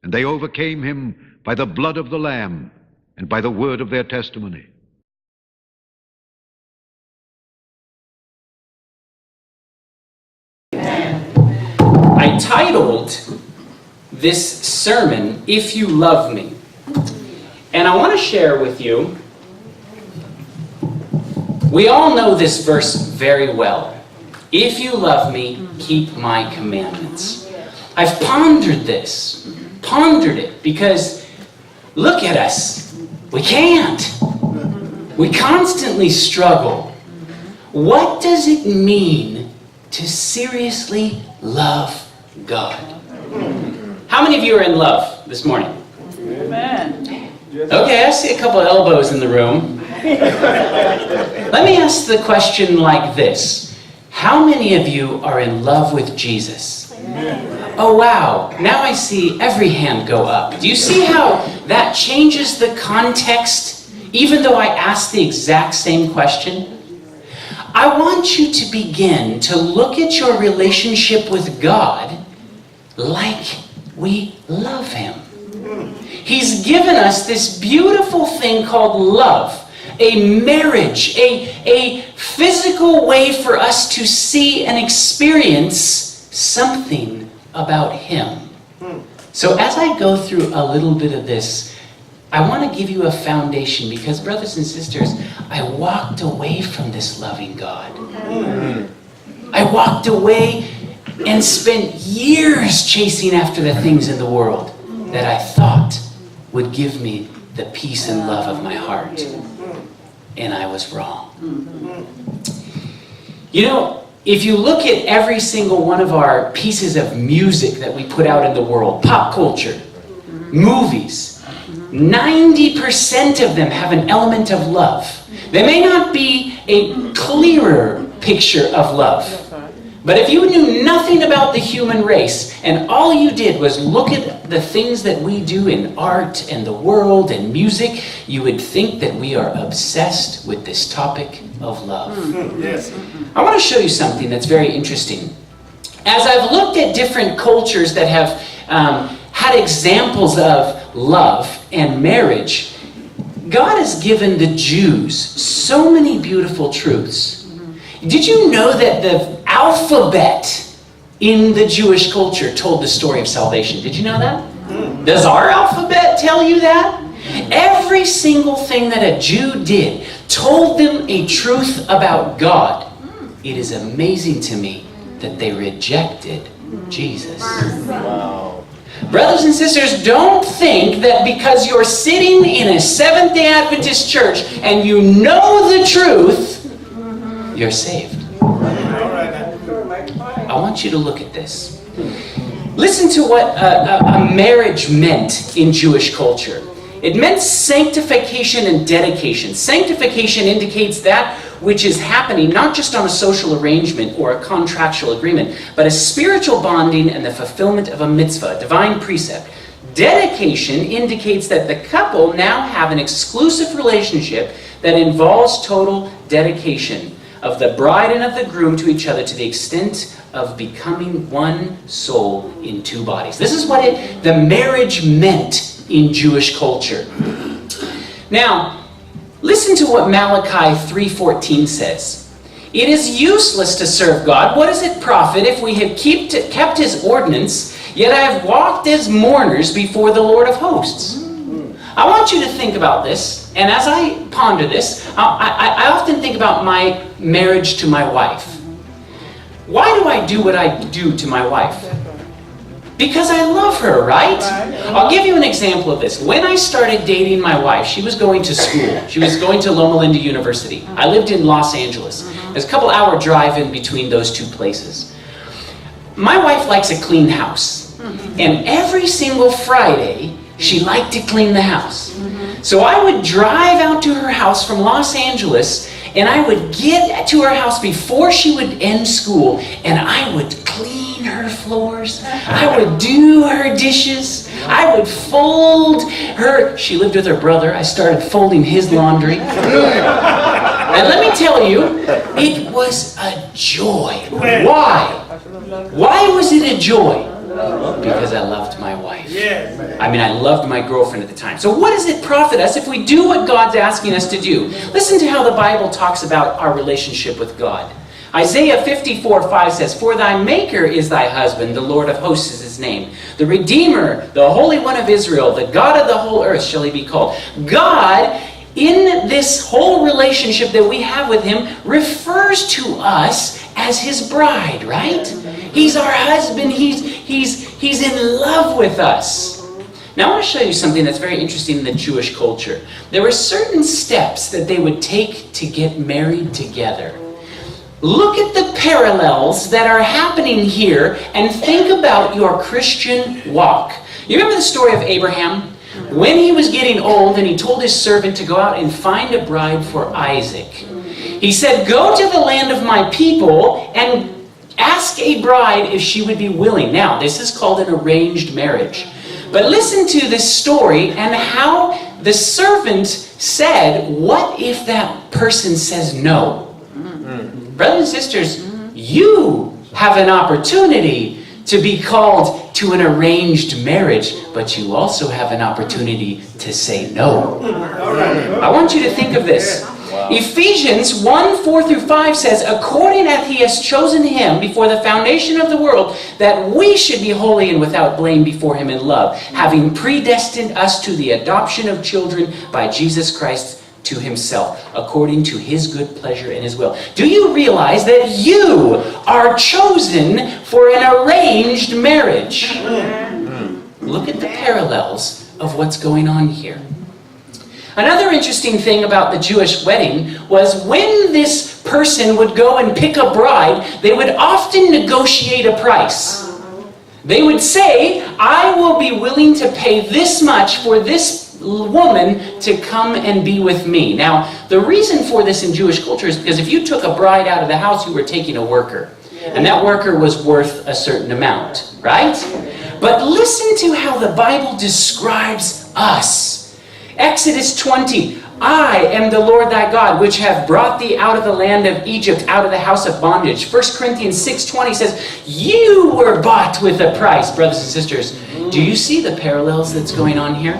And they overcame him by the blood of the Lamb and by the word of their testimony. I titled this sermon, If You Love Me. And I want to share with you, we all know this verse very well. If you love me, keep my commandments. I've pondered it, because look at us. We can't. We constantly struggle. What does it mean to seriously love God? How many of you are in love this morning? Amen. Okay, I see a couple of elbows in the room. Let me ask the question like this. How many of you are in love with Jesus? Oh wow, now I see every hand go up. Do you see how that changes the context, even though I asked the exact same question? I want you to begin to look at your relationship with God like we love Him. He's given us this beautiful thing called love, a marriage, a physical way for us to see and experience something about Him. So as I go through a little bit of this, I want to give you a foundation, because brothers and sisters, I walked away from this loving God. I walked away and spent years chasing after the things in the world that I thought would give me the peace and love of my heart. And I was wrong. You know, if you look at every single one of our pieces of music that we put out in the world, pop culture, movies, 90% of them have an element of love. They may not be a clearer picture of love. But if you knew nothing about the human race and all you did was look at the things that we do in art and the world and music, you would think that we are obsessed with this topic of love. Yes. I want to show you something that's very interesting. As I've looked at different cultures that have had examples of love and marriage, God has given the Jews so many beautiful truths. Did you know that the alphabet in the Jewish culture told the story of salvation? Did you know that? Does our alphabet tell you that? Every single thing that a Jew did told them a truth about God. It is amazing to me that they rejected Jesus. Wow. Brothers and sisters, don't think that because you're sitting in a Seventh-day Adventist church and you know the truth, you're saved. I want you to look at this. Listen to what a marriage meant in Jewish culture. It meant sanctification and dedication. Sanctification indicates that which is happening not just on a social arrangement or a contractual agreement, but a spiritual bonding and the fulfillment of a mitzvah, a divine precept. Dedication indicates that the couple now have an exclusive relationship that involves total dedication of the bride and of the groom to each other, to the extent of becoming one soul in two bodies. This is what the marriage meant in Jewish culture. Now, listen to what Malachi 3:14 says. It is useless to serve God. What does it profit if we have kept His ordinance, yet I have walked as mourners before the Lord of hosts? I want you to think about this, and as I ponder this, I often think about my marriage to my wife. Why do I do what I do to my wife? Because I love her, right? I'll give you an example of this. When I started dating my wife, she was going to school. She was going to Loma Linda University. I lived in Los Angeles. There's a couple-hour drive in between those two places. My wife likes a clean house. And every single Friday, she liked to clean the house. So I would drive out to her house from Los Angeles, and I would get to her house before she would end school, and I would clean her floors. I would do her dishes. I would fold her. She lived with her brother. I started folding his laundry. And let me tell you, it was a joy. Why? Why was it a joy? Because I loved my wife. I mean, I loved my girlfriend at the time. So what does it profit us if we do what God's asking us to do? Listen to how the Bible talks about our relationship with God. Isaiah 54:5 says, "For thy Maker is thy husband, the Lord of hosts is his name. The Redeemer, the Holy One of Israel, the God of the whole earth shall he be called." God, in this whole relationship that we have with him, refers to us as his bride, right? He's our husband. He's in love with us. Now I want to show you something that's very interesting in the Jewish culture. There were certain steps that they would take to get married together. Look at the parallels that are happening here and think about your Christian walk. You remember the story of Abraham? When he was getting old and he told his servant to go out and find a bride for Isaac. He said, "Go to the land of my people and ask a bride if she would be willing." Now, this is called an arranged marriage. But listen to this story and how the servant said, "What if that person says no?" Brothers and sisters, you have an opportunity to be called to an arranged marriage, but you also have an opportunity to say no. I want you to think of this. Ephesians 1:4-5 says, "According as he has chosen him before the foundation of the world, that we should be holy and without blame before him in love, having predestined us to the adoption of children by Jesus Christ to himself, according to his good pleasure and his will." Do you realize that you are chosen for an arranged marriage? Look at the parallels of what's going on here. Another interesting thing about the Jewish wedding was when this person would go and pick a bride, they would often negotiate a price. They would say, "I will be willing to pay this much for this woman to come and be with me." Now, the reason for this in Jewish culture is because if you took a bride out of the house, you were taking a worker. And that worker was worth a certain amount, right? But listen to how the Bible describes us. Exodus 20, "I am the Lord thy God, which have brought thee out of the land of Egypt, out of the house of bondage." 1 Corinthians 6:20 says, "You were bought with a price." Brothers and sisters, do you see the parallels that's going on here?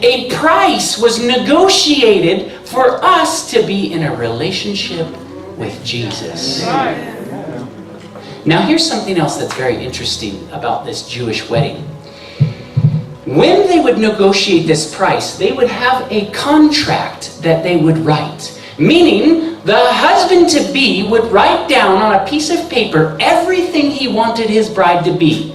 A price was negotiated for us to be in a relationship with Jesus. Now here's something else that's very interesting about this Jewish wedding. When they would negotiate this price, they would have a contract that they would write. Meaning, the husband-to-be would write down on a piece of paper everything he wanted his bride to be.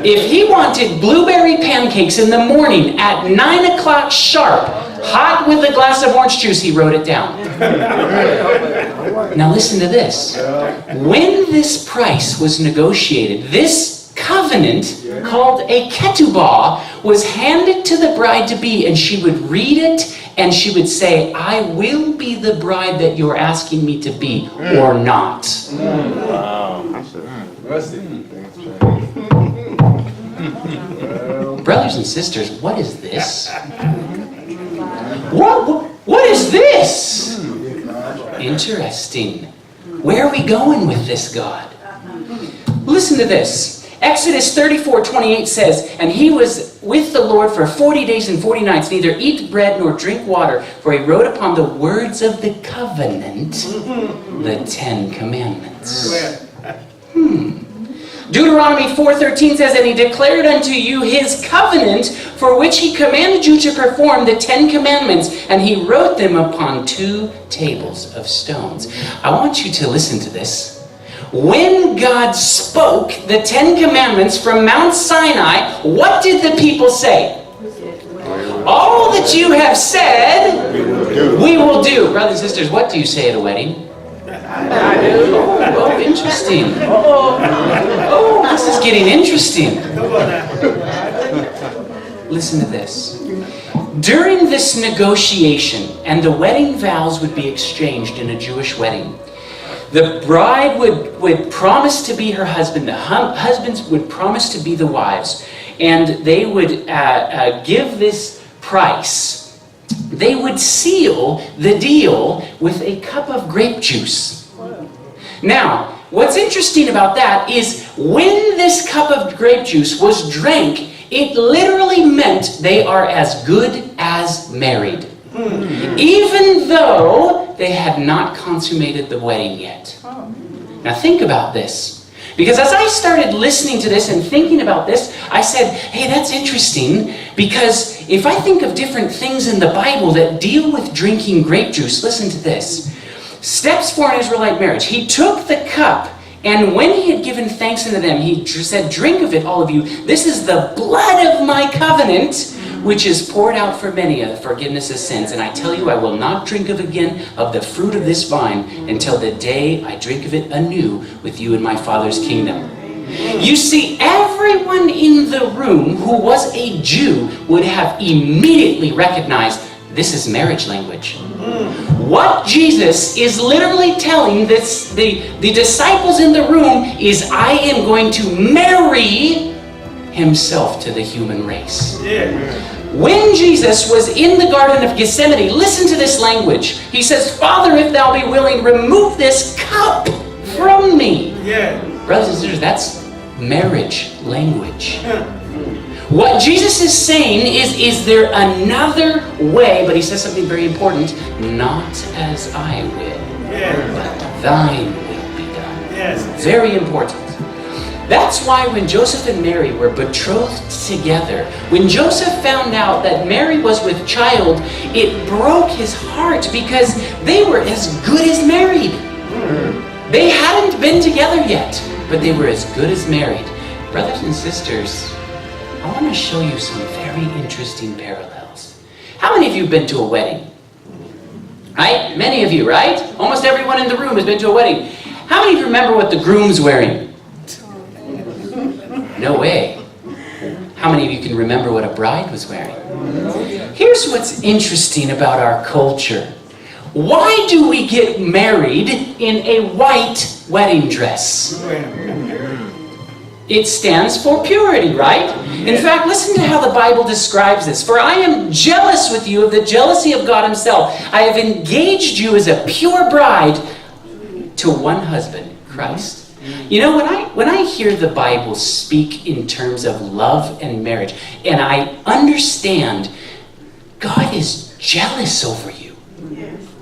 If he wanted blueberry pancakes in the morning at 9 o'clock sharp, hot with a glass of orange juice, he wrote it down. Now listen to this. When this price was negotiated, this covenant called a ketubah was handed to the bride-to-be, and she would read it and she would say, "I will be the bride that you're asking me to be or not." Brothers and sisters, what is this? What is this? Interesting. Where are we going with this, God? Listen to this. Exodus 34:28 says, "And he was with the Lord for 40 days and 40 nights, neither eat bread nor drink water, for he wrote upon the words of the covenant, the 10 Commandments." Deuteronomy 4:13 says, "And he declared unto you his covenant, for which he commanded you to perform the 10 Commandments, and he wrote them upon 2 tables of stones." I want you to listen to this. When God spoke the 10 Commandments from Mount Sinai, what did the people say? "All that you have said, we will do." Brothers and sisters, what do you say at a wedding? I do. Oh, interesting. Oh, this is getting interesting. Listen to this. During this negotiation, and the wedding vows would be exchanged in a Jewish wedding, the bride would promise to be her husband, the husbands would promise to be the wives, and they would give this price. They would seal the deal with a cup of grape juice. Now, What's interesting about that is when this cup of grape juice was drank, it literally meant they are as good as married. Even though they had not consummated the wedding yet. Now think about this. Because as I started listening to this and thinking about this, I said, hey, that's interesting. Because if I think of different things in the Bible that deal with drinking grape juice, listen to this. Steps for an Israelite marriage. He took the cup, and when he had given thanks unto them, he said, drink of it, all of you. This is the blood of my covenant, which is poured out for many of the forgiveness of sins. And I tell you, I will not drink of again of the fruit of this vine until the day I drink of it anew with you in my Father's kingdom. You see, everyone in the room who was a Jew would have immediately recognized this is marriage language. What Jesus is literally telling the disciples in the room is, I am going to marry himself to the human race. When Jesus was in the Garden of Gethsemane, listen to this language. He says, Father, if thou be willing, remove this cup from me. Brothers and sisters, that's marriage language. What Jesus is saying is there another way, but he says something very important, not as I will, but thine will be done. Very important. That's why when Joseph and Mary were betrothed together, when Joseph found out that Mary was with child, it broke his heart because they were as good as married. They hadn't been together yet, but they were as good as married. Brothers and sisters, I want to show you some very interesting parallels. How many of you have been to a wedding? Right? Many of you, right? Almost everyone in the room has been to a wedding. How many of you remember what the groom's wearing? No way. How many of you can remember what a bride was wearing? Here's what's interesting about our culture. Why do we get married in a white wedding dress? It stands for purity, right? In fact, listen to how the Bible describes this. For I am jealous with you of the jealousy of God himself. I have engaged you as a pure bride to one husband, Christ. You know, when I hear the Bible speak in terms of love and marriage, and I understand God is jealous over you.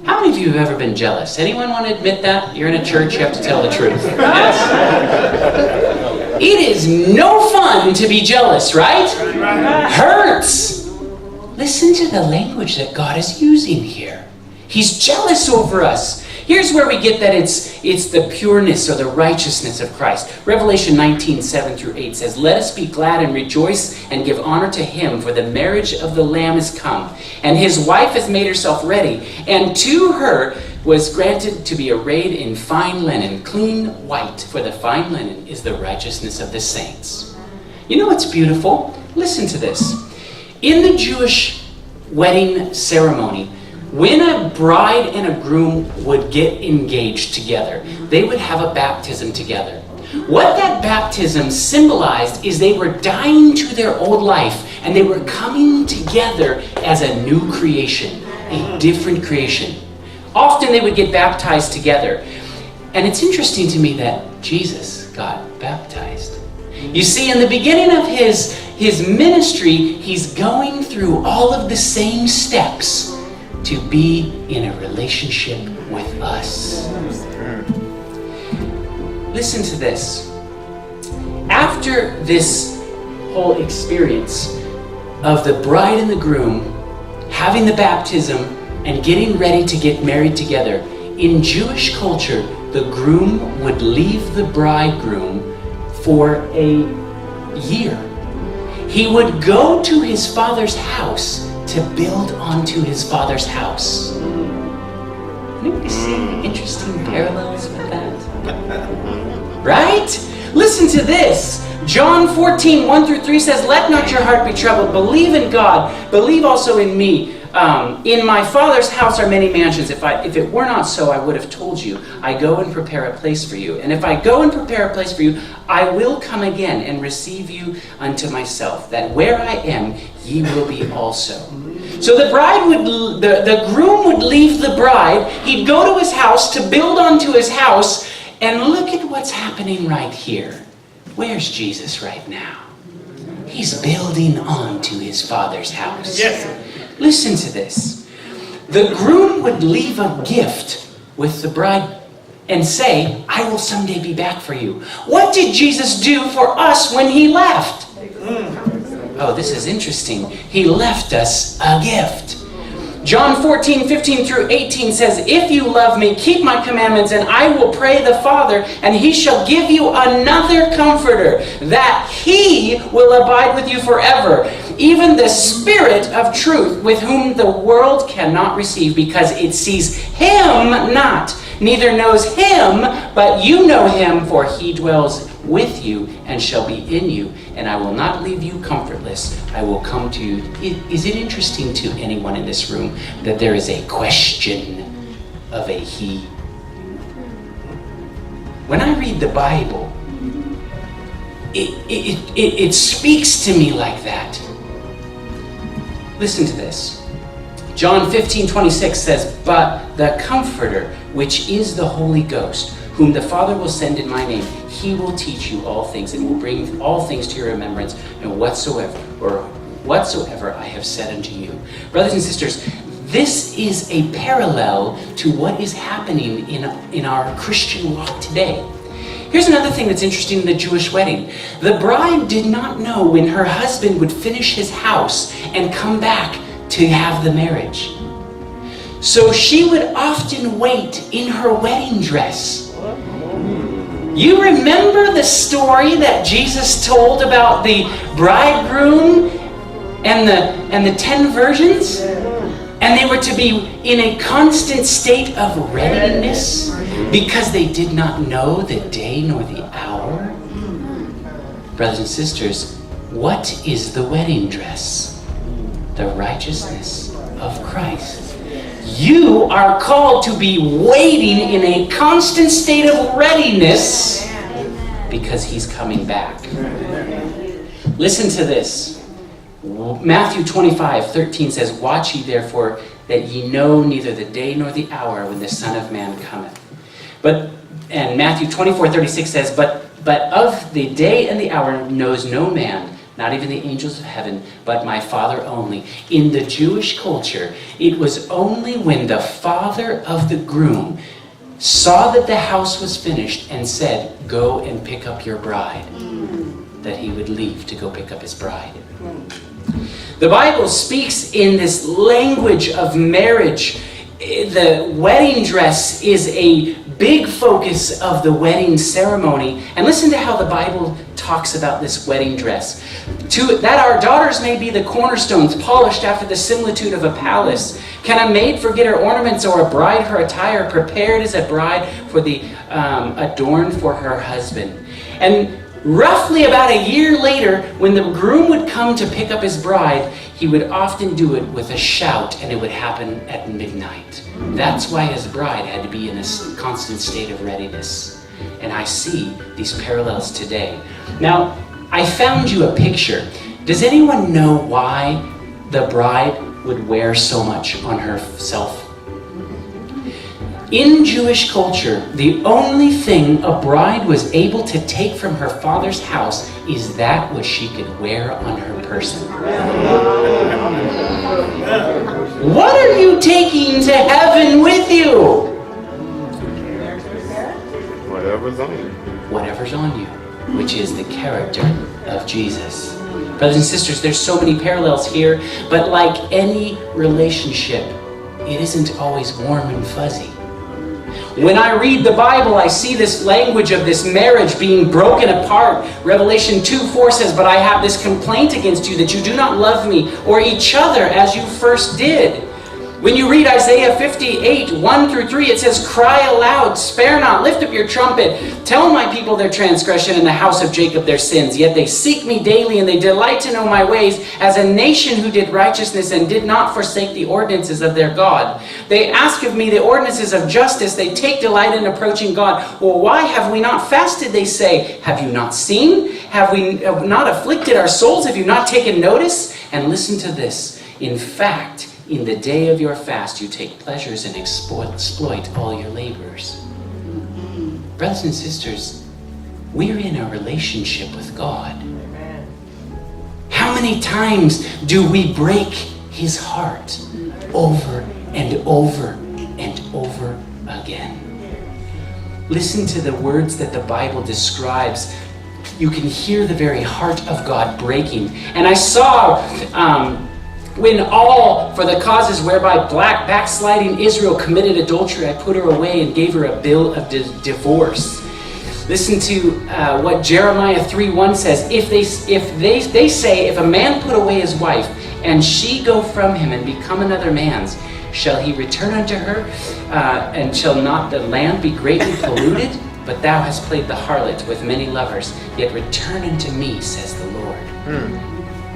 How many of you have ever been jealous? Anyone want to admit that? You're in a church, you have to tell the truth. Yes. It is no fun to be jealous, right? Hurts. Listen to the language that God is using here. He's jealous over us. Here's where we get that it's the pureness or the righteousness of Christ. Revelation 19:7-8 says, let us be glad and rejoice and give honor to him, for the marriage of the Lamb is come, and his wife has made herself ready, and to her was granted to be arrayed in fine linen, clean white, for the fine linen is the righteousness of the saints. You know what's beautiful? Listen to this. In the Jewish wedding ceremony, when a bride and a groom would get engaged together, they would have a baptism together. What that baptism symbolized is they were dying to their old life and they were coming together as a new creation, a different creation. Often they would get baptized together. And it's interesting to me that Jesus got baptized. You see, in the beginning of his ministry, he's going through all of the same steps to be in a relationship with us. Listen to this. After this whole experience of the bride and the groom having the baptism and getting ready to get married together, in Jewish culture, the groom would leave the bridegroom for a year. He would go to his father's house to build onto his father's house. Anybody see any interesting parallels with that? Right? Listen to this. John 14:1-3 says, let not your heart be troubled. Believe in God. Believe also in me. In my Father's house are many mansions. If it were not so, I would have told you. I go and prepare a place for you. And if I go and prepare a place for you, I will come again and receive you unto myself, that where I am, ye will be also. So the groom would leave the bride. He'd go to his house to build onto his house, And look at what's happening right here. Where's Jesus right now? He's building on to his Father's house. Yes. Listen to this. The groom would leave a gift with the bride and say, I will someday be back for you. What did Jesus do for us when he left? Oh, this is interesting. He left us a gift. John 14:15-18 says, if you love me, keep my commandments, and I will pray the Father, and he shall give you another comforter, that he will abide with you forever, even the Spirit of truth, with whom the world cannot receive, because it sees him not, neither knows him, but you know him, for he dwells with you and shall be in you, and I will not leave you comfortless. I will come to you. Is it interesting to anyone in this room that there is a question of a he? When I read the Bible, it speaks to me like that. Listen to this. John 15:26 says, but the Comforter, which is the Holy Ghost, whom the Father will send in my name, he will teach you all things and will bring all things to your remembrance, and whatsoever I have said unto you. Brothers and sisters, this is a parallel to what is happening in our Christian walk today. Here's another thing that's interesting in the Jewish wedding. The bride did not know when her husband would finish his house and come back to have the marriage. So she would often wait in her wedding dress. You remember the story that Jesus told about the bridegroom and the 10 virgins? And they were to be in a constant state of readiness because they did not know the day nor the hour. Brothers and sisters, what is the wedding dress? The righteousness of Christ. You are called to be waiting in a constant state of readiness because he's coming back. Listen to this. Matthew 25:13 says, watch ye therefore, that ye know neither the day nor the hour when the Son of Man cometh. And Matthew 24:36 says, but of the day and the hour knows no man, not even the angels of heaven, but my Father only. In the Jewish culture, it was only when the father of the groom saw that the house was finished and said, go and pick up your bride, that he would leave to go pick up his bride. The Bible speaks in this language of marriage. The wedding dress is a big focus of the wedding ceremony. And listen to how the Bible talks about this wedding dress. That our daughters may be the cornerstones, polished after the similitude of a palace. Can a maid forget her ornaments, or a bride her attire, prepared as a bride for the adorned for her husband? And roughly about a year later, when the groom would come to pick up his bride, he would often do it with a shout, and it would happen at midnight. That's why his bride had to be in a constant state of readiness. And I see these parallels today. Now, I found you a picture. Does anyone know why the bride would wear so much on herself? In Jewish culture, the only thing a bride was able to take from her father's house is that which she could wear on her person. What are you taking to heaven with you? Whatever's on you. Whatever's on you, which is the character of Jesus. Brothers and sisters, there's so many parallels here, but like any relationship, it isn't always warm and fuzzy. When I read the Bible, I see this language of this marriage being broken apart. Revelation 2:4 says, but I have this complaint against you, that you do not love me or each other as you first did. When you read Isaiah 58:1-3, it says, cry aloud, spare not, lift up your trumpet, tell my people their transgression and the house of Jacob their sins. Yet they seek me daily, and they delight to know my ways, as a nation who did righteousness and did not forsake the ordinances of their God. They ask of me the ordinances of justice, they take delight in approaching God. Well, why have we not fasted, they say? Have you not seen? Have we not afflicted our souls? Have you not taken notice? And listen to this. In fact, in the day of your fast, you take pleasures and exploit all your laborers. Brothers and sisters, we're in a relationship with God. How many times do we break his heart over and over and over again? Listen to the words that the Bible describes. You can hear the very heart of God breaking. And I saw when all for the causes whereby backsliding Israel committed adultery, I put her away and gave her a bill of divorce. Listen to what Jeremiah 3:1 says. If they say, if a man put away his wife, and she go from him and become another man's, shall he return unto her? And shall not the land be greatly polluted? But thou hast played the harlot with many lovers, yet return unto me, says the Lord.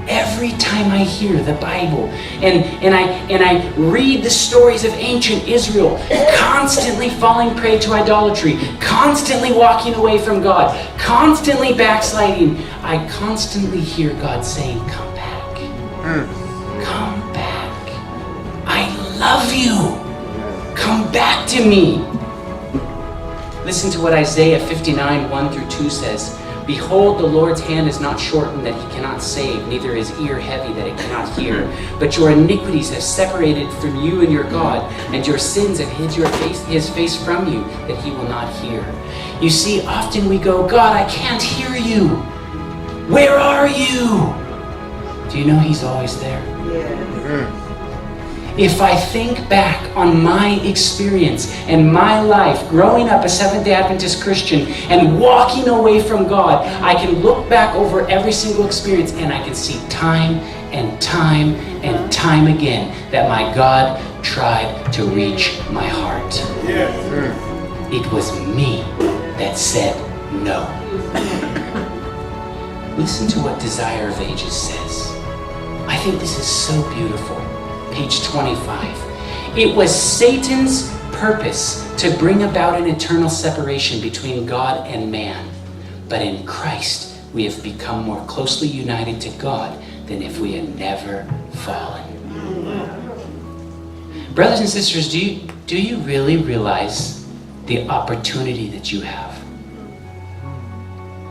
Every time I hear the Bible and I read the stories of ancient Israel, constantly falling prey to idolatry, constantly walking away from God, constantly backsliding, I constantly hear God saying, come back. Come back. I love you. Come back to me. Listen to what Isaiah 59:1-2 says. Behold, the Lord's hand is not shortened that he cannot save, neither his ear heavy that it cannot hear. But your iniquities have separated from you and your God, and your sins have hid his face from you, that he will not hear. You see, often we go, God, I can't hear you. Where are you? Do you know he's always there? Yeah. If I think back on my experience and my life growing up a Seventh-day Adventist Christian and walking away from God, I can look back over every single experience and I can see time and time and time again that my God tried to reach my heart. Yes. It was me that said no. Listen to what Desire of Ages says. I think this is so beautiful. Page 25. It was Satan's purpose to bring about an eternal separation between God and man. But in Christ, we have become more closely united to God than if we had never fallen. Brothers and sisters, do you really realize the opportunity that you have?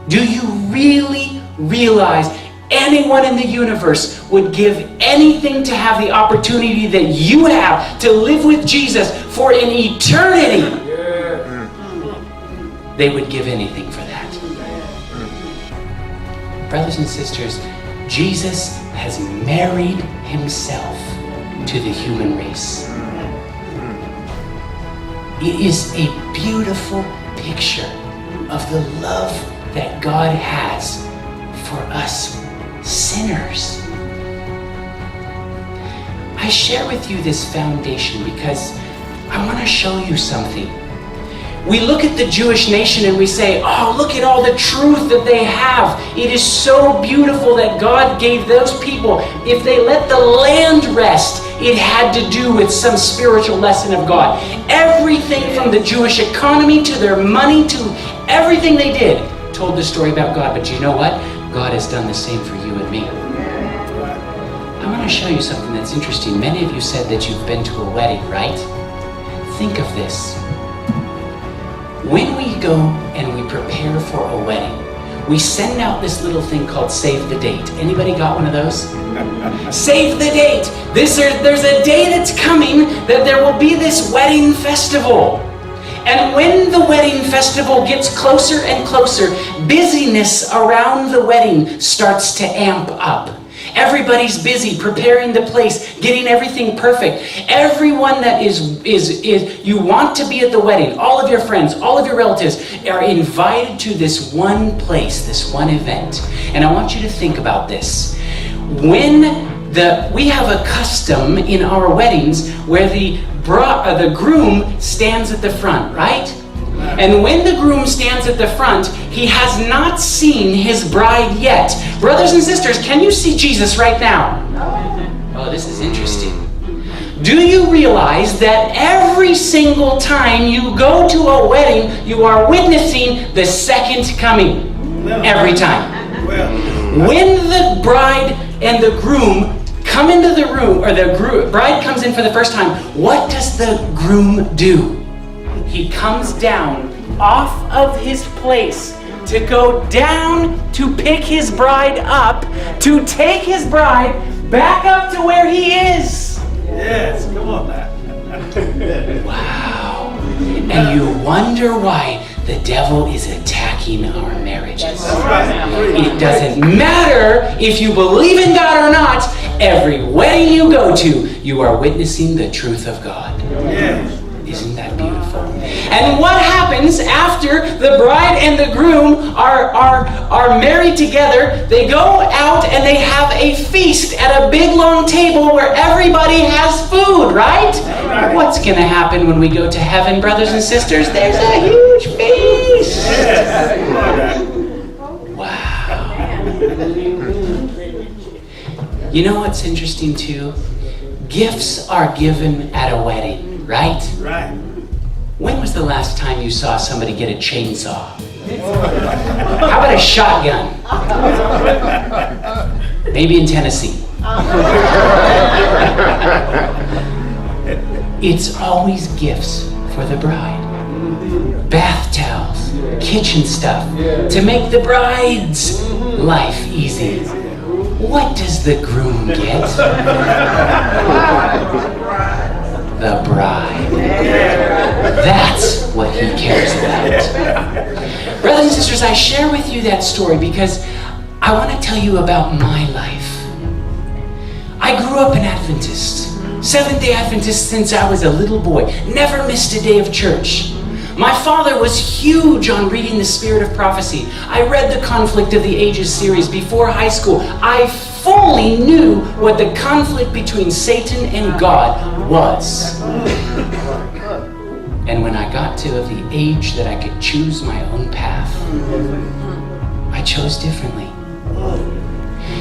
Do you really realize anyone in the universe would give anything to have the opportunity that you have to live with Jesus for an eternity? They would give anything for that. Brothers and sisters, Jesus has married himself to the human race. It is a beautiful picture of the love that God has for us sinners. I share with you this foundation because I want to show you something. We look at the Jewish nation and we say, oh, look at all the truth that they have. It is so beautiful that God gave those people. If they let the land rest, it had to do with some spiritual lesson of God. Everything from the Jewish economy to their money to everything they did told the story about God. But you know what? God has done the same for you and me. I want to show you something that's interesting. Many of you said that you've been to a wedding, right? Think of this. When we go and we prepare for a wedding, we send out this little thing called Save the Date. Anybody got one of those? Save the date. There's a day that's coming that there will be this wedding festival. And when the wedding festival gets closer and closer, busyness around the wedding starts to amp up. Everybody's busy preparing the place, getting everything perfect. Everyone that is you want to be at the wedding, all of your friends, all of your relatives are invited to this one place, this one event. And I want you to think about this. We have a custom in our weddings where the groom stands at the front, right? And when the groom stands at the front, he has not seen his bride yet. Brothers and sisters, can you see Jesus right now? Oh, this is interesting. Do you realize that every single time you go to a wedding, you are witnessing the second coming? Every time. When the bride and the groom come into the room, or the bride comes in for the first time, what does the groom do? He comes down off of his place to go down to pick his bride up, to take his bride back up to where he is. Yes, come on now. Wow. And you wonder why the devil is attacking our marriages. It doesn't matter if you believe in God or not. Every wedding you go to, you are witnessing the truth of God. Isn't that beautiful? And what happens after the bride and the groom are married together? They go out and they have a feast at a big long table where everybody has food, right? What's going to happen when we go to heaven, brothers and sisters? There's a huge feast. Wow. You know what's interesting too? Gifts are given at a wedding, right? Right. When was the last time you saw somebody get a chainsaw? How about a shotgun? Maybe in Tennessee. It's always gifts for the bride. Bath towels, kitchen stuff, to make the bride's life easy. What does the groom get? The bride. That's what he cares about. Brothers and sisters, I share with you that story because I want to tell you about my life. I grew up an Adventist, Seventh-day Adventist since I was a little boy. Never missed a day of church. My father was huge on reading the Spirit of Prophecy. I read the Conflict of the Ages series before high school. I fully knew what the conflict between Satan and God was. And when I got to the age that I could choose my own path, I chose differently.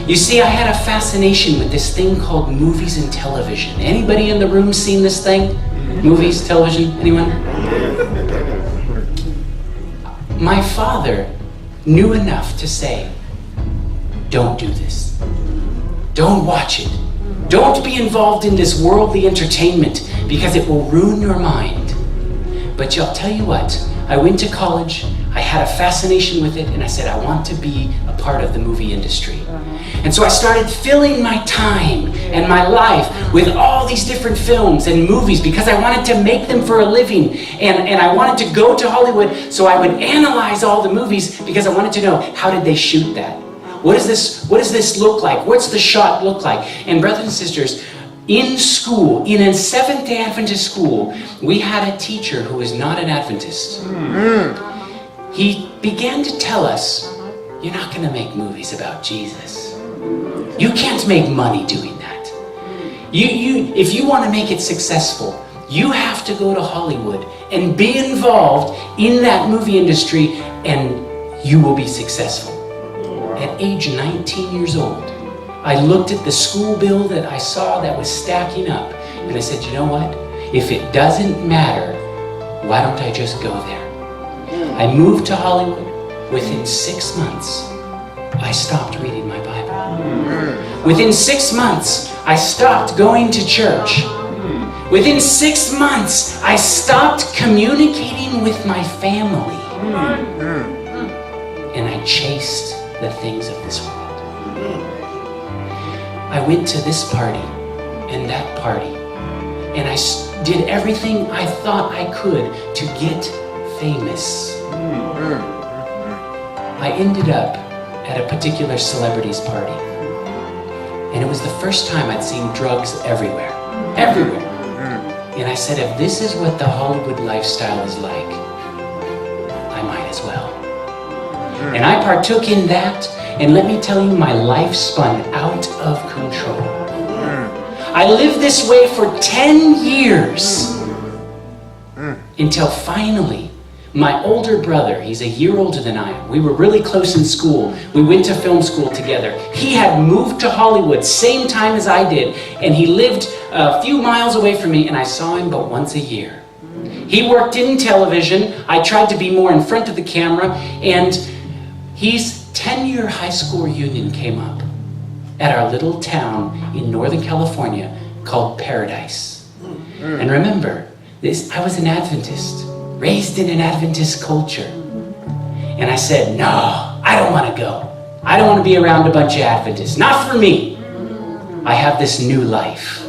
You see, I had a fascination with this thing called movies and television. Anybody in the room seen this thing? Movies, television, anyone? My father knew enough to say, don't do this. Don't watch it. Don't be involved in this worldly entertainment because it will ruin your mind. But I'll tell you what, I went to college, I had a fascination with it, and I said, I want to be a part of the movie industry. And so I started filling my time and my life with all these different films and movies because I wanted to make them for a living. And I wanted to go to Hollywood, so I would analyze all the movies because I wanted to know, how did they shoot that? What does this look like? What's the shot look like? And brothers and sisters, in school, in a Seventh-day Adventist school, we had a teacher who was not an Adventist. He began to tell us, you're not going to make movies about Jesus. You can't make money doing that. If you want to make it successful, you have to go to Hollywood and be involved in that movie industry, and you will be successful. At age 19 years old, I looked at the school bill that I saw that was stacking up, and I said, you know what? If it doesn't matter, why don't I just go there? I moved to Hollywood. Within 6 months, I stopped reading my Bible. Within 6 months, I stopped going to church. Within 6 months, I stopped communicating with my family. And I chased the things of this world. I went to this party and that party, and I did everything I thought I could to get famous. I ended up at a particular celebrity's party, and it was the first time I'd seen drugs everywhere. Everywhere. And I said, if this is what the Hollywood lifestyle is like, I might as well. And I partook in that, and let me tell you, my life spun out of control. I lived this way for 10 years until finally, my older brother, he's a year older than I am. We were really close in school. We went to film school together. He had moved to Hollywood same time as I did, and he lived a few miles away from me, and I saw him but once a year. He worked in television. I tried to be more in front of the camera, and his 10-year high school reunion came up at our little town in Northern California called Paradise. And remember, I was an Adventist. raised in an Adventist culture. And I said, no, I don't want to go. I don't want to be around a bunch of Adventists. Not for me. I have this new life.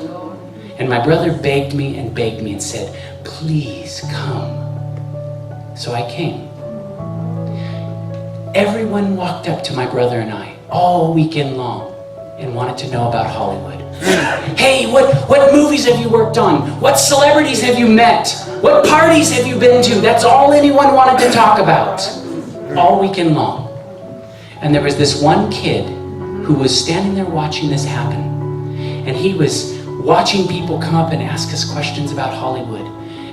And my brother begged me and said, please come. So I came. Everyone walked up to my brother and I all weekend long and wanted to know about Hollywood. Hey, what movies have you worked on? What celebrities have you met? What parties have you been to? That's all anyone wanted to talk about. All weekend long. And there was this one kid who was standing there watching this happen. And he was watching people come up and ask us questions about Hollywood.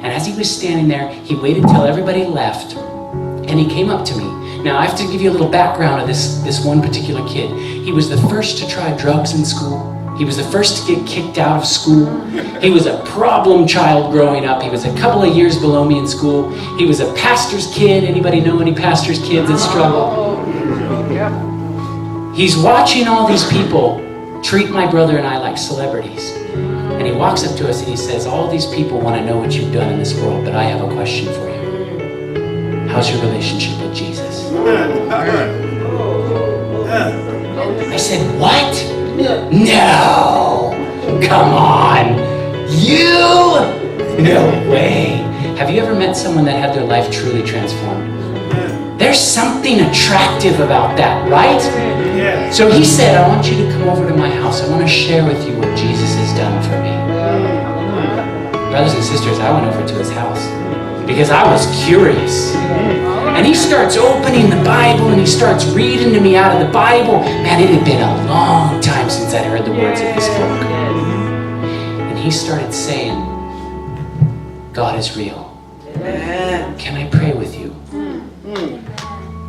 And as he was standing there, he waited till everybody left. And he came up to me. Now, I have to give you a little background of this one particular kid. He was the first to try drugs in school. He was the first to get kicked out of school. He was a problem child growing up. He was a couple of years below me in school. He was a pastor's kid. Anybody know any pastor's kids that struggle? He's watching all these people treat my brother and I like celebrities. And he walks up to us and he says, all these people want to know what you've done in this world, but I have a question for you. How's your relationship with Jesus? I said, what? No! Come on! You? No way! Have you ever met someone that had their life truly transformed? There's something attractive about that, right? Yeah. So he said, I want you to come over to my house. I want to share with you what Jesus has done for me. Brothers and sisters, I went over to his house because I was curious. And he starts opening the Bible and he starts reading to me out of the Bible. Man, it had been a long time since I'd heard the words of this book. And he started saying, God is real. Can I pray with you?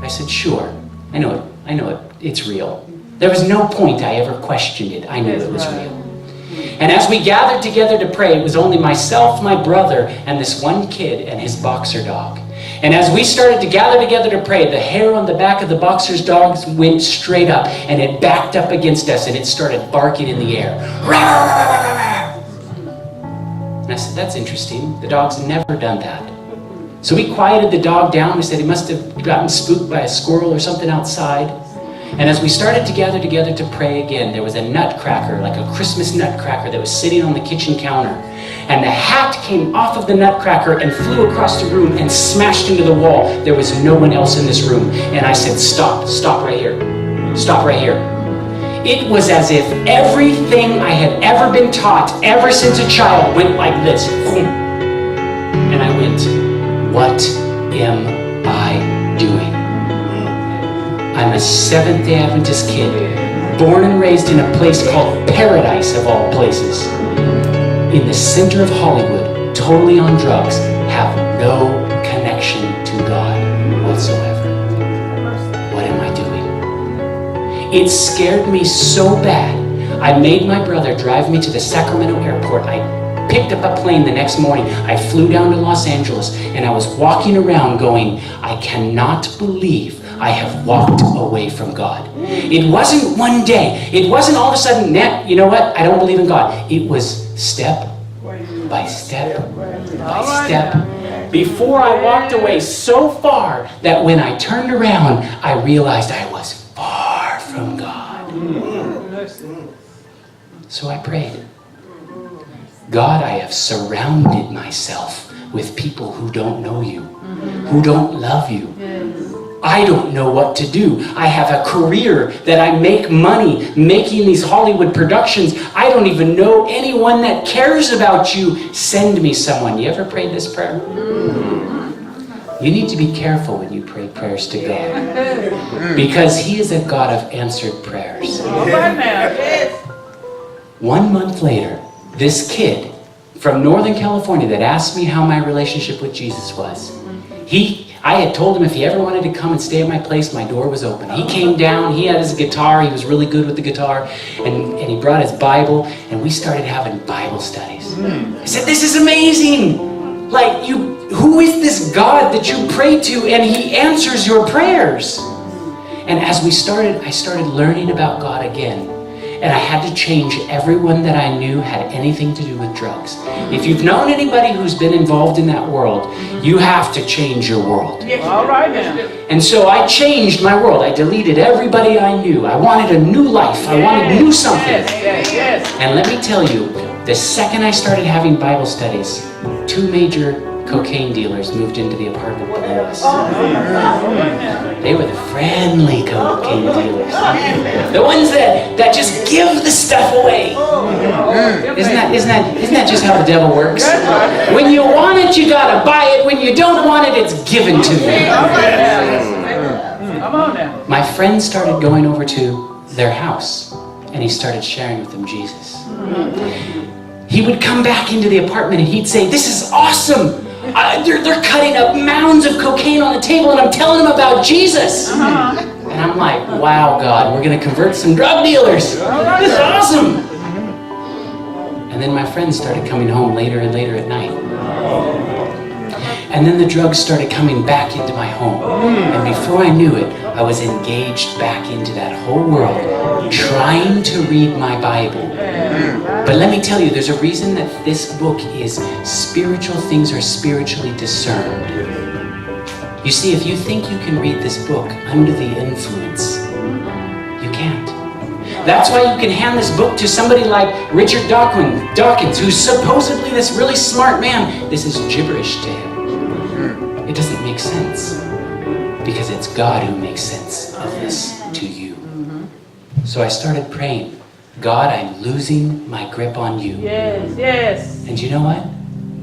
I said, sure. I know it. It's real. There was no point I ever questioned it. I knew it was real. And as we gathered together to pray, it was only myself, my brother, and this one kid and his boxer dog. And as we started to gather together to pray, the hair on the back of the boxer's dog went straight up, and it backed up against us, and it started barking in the air. And I said, that's interesting. The dog's never done that. So we quieted the dog down. We said he must have gotten spooked by a squirrel or something outside. And as we started to gather together to pray again, there was a nutcracker, like a Christmas nutcracker, that was sitting on the kitchen counter. And the hat came off of the nutcracker and flew across the room and smashed into the wall. There was no one else in this room. And I said, stop right here. Stop right here. It was as if everything I had ever been taught ever since a child went like this. And I went, what am I doing? I'm a Seventh-day Adventist kid, born and raised in a place called Paradise of all places, in the center of Hollywood, totally on drugs, have no connection to God whatsoever. What am I doing? It scared me so bad, I made my brother drive me to the Sacramento airport. I picked up a plane the next morning. I flew down to Los Angeles, and I was walking around going, I cannot believe I have walked away from God. It wasn't one day. It wasn't all of a sudden, you know what? I don't believe in God. It was step by step by step. Before I walked away so far that when I turned around, I realized I was far from God. So I prayed. God, I have surrounded myself with people who don't know you, who don't love you. I don't know what to do. I have a career that I make money making these Hollywood productions. I don't even know anyone that cares about you. Send me someone. You ever prayed this prayer? You need to be careful when you pray prayers to God, because He is a God of answered prayers. 1 month later, this kid from Northern California that asked me how my relationship with Jesus was, I had told him if he ever wanted to come and stay at my place, my door was open. He came down, he had his guitar, he was really good with the guitar, and he brought his Bible, and we started having Bible studies. I said, this is amazing! Like, who is this God that you pray to and He answers your prayers? And as I started learning about God again, And I had to change everyone that I knew had anything to do with drugs. If you've known anybody who's been involved in that world, you have to change your world. All right now. And so I changed my world. I deleted everybody I knew. I wanted a new life. I wanted new something. Yes. And let me tell you, the second I started having Bible studies, 2 major cocaine dealers moved into the apartment below us. They were the friendly cocaine dealers. The ones that just give the stuff away. Isn't that just how the devil works? When you want it, you gotta buy it. When you don't want it, it's given to you. Come on now. My friend started going over to their house, and he started sharing with them Jesus. He would come back into the apartment and he'd say, "This is awesome. They're cutting up mounds of cocaine on the table and I'm telling them about Jesus." And I'm like, wow, God, we're going to convert some drug dealers. This is awesome. And then my friends started coming home later and later at night. And then the drugs started coming back into my home. And before I knew it, I was engaged back into that whole world, trying to read my Bible. But let me tell you, there's a reason that this book is spiritual things are spiritually discerned. You see, if you think you can read this book under the influence, you can't. That's why you can hand this book to somebody like Richard Dawkins, who's supposedly this really smart man. This is gibberish to him. It doesn't make sense because it's God who makes sense of this to you. So I started praying, God, I'm losing my grip on you. Yes. And you know what?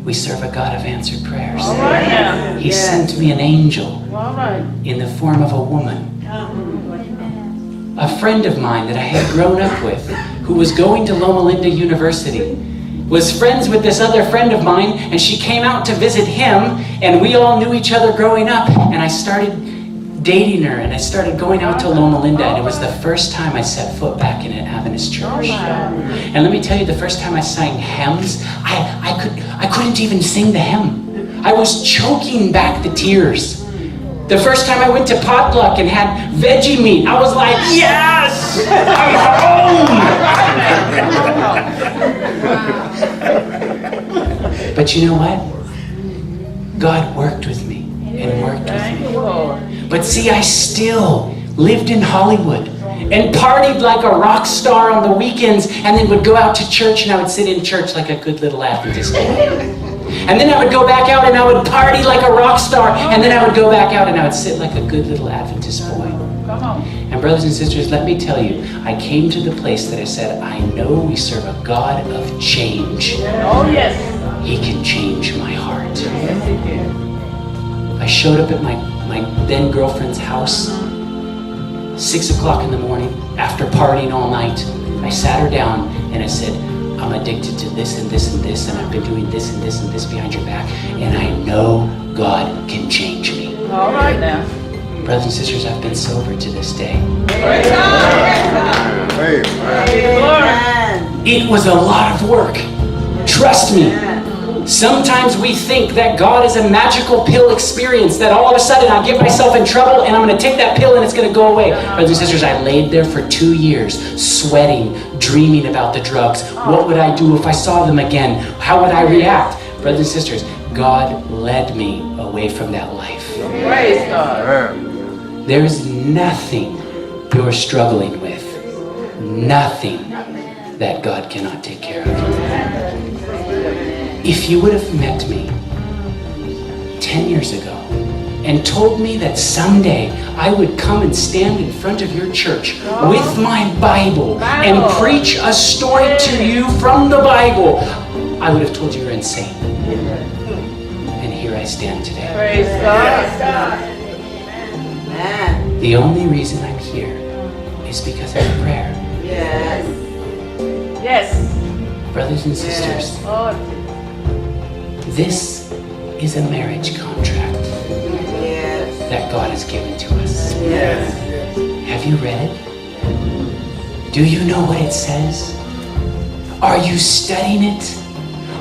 We serve a God of answered prayers. All right now. He sent me an angel All right. in the form of a woman. A friend of mine that I had grown up with, who was going to Loma Linda University, was friends with this other friend of mine, and she came out to visit him, and we all knew each other growing up, and I started dating her, and I started going out to Loma Linda, and it was the first time I set foot back in an Adventist church. And let me tell you, the first time I sang hymns, I couldn't even sing the hymn. I was choking back the tears. The first time I went to potluck and had veggie meat, I was like, yes, I'm home. But you know what? God worked with me and worked with me. But see, I still lived in Hollywood and partied like a rock star on the weekends, and then would go out to church, and I would sit in church like a good little Adventist boy. And then I would go back out and I would party like a rock star, and then I would go back out and I would sit like a good little Adventist boy. And brothers and sisters, let me tell you, I came to the place that I said, I know we serve a God of change. Oh yes. He can change my heart. Yes, he can. I showed up at my then girlfriend's house, 6 o'clock in the morning, after partying all night. I sat her down and I said, I'm addicted to this and this and this, and I've been doing this and this and this behind your back, and I know God can change me. All right now. Brothers and sisters, I've been sober to this day. Praise God. It was a lot of work. Trust me. Sometimes we think that God is a magical pill experience, that all of a sudden I get myself in trouble and I'm going to take that pill and it's going to go away. Brothers and sisters, I laid there for 2 years, sweating, dreaming about the drugs. What would I do if I saw them again? How would I react? Brothers and sisters, God led me away from that life. Praise God. There's nothing you're struggling with, nothing that God cannot take care of. If you would have met me 10 years ago and told me that someday I would come and stand in front of your church with my Bible and preach a story to you from the Bible, I would have told you you're insane. And here I stand today. Praise God. The only reason I'm here is because of prayer. Yes. Brothers and sisters, Lord. this is a marriage contract that God has given to us. Have you read it? Do you know what it says? Are you studying it?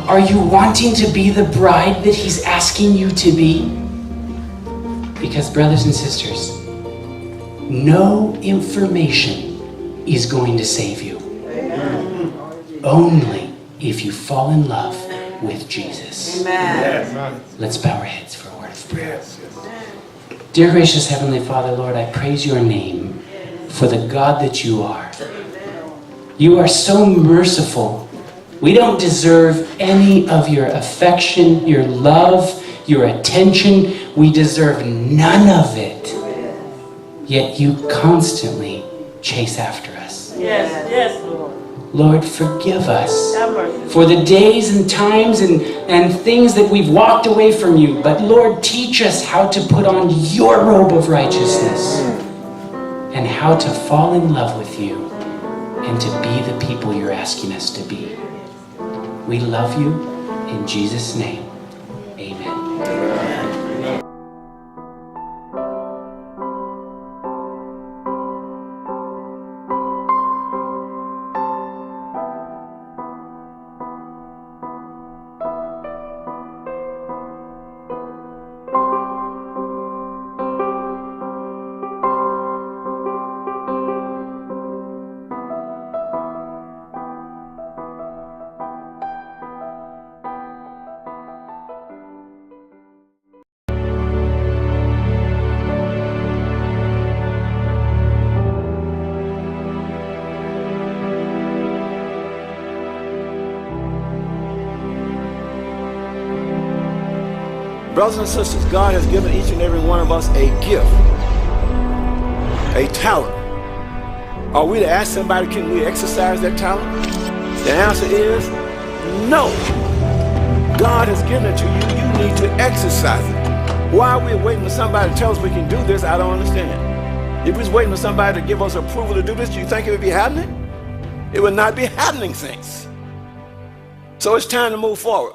Are you wanting to be the bride that He's asking you to be? Because brothers and sisters, no information is going to save you. only if you fall in love with Jesus. Amen. Let's bow our heads for a word of prayer. Dear gracious Heavenly Father, Lord, I praise your name for the God that you are. You are so merciful. We don't deserve any of your affection, your love, your attention. We deserve none of it. Yet you constantly chase after us. Yes, yes, Lord. Lord, forgive us Have mercy. for the days and times and things that we've walked away from you. But Lord, teach us how to put on your robe of righteousness and how to fall in love with you and to be the people you're asking us to be. We love you in Jesus' name. Amen. Brothers and sisters, God has given each and every one of us a gift, a talent. Are we to ask somebody, can we exercise that talent? The answer is no. God has given it to you. You need to exercise it. Why are we waiting for somebody to tell us we can do this? I don't understand. If we was waiting for somebody to give us approval to do this, do you think it would be happening? It would not be happening, saints. So it's time to move forward.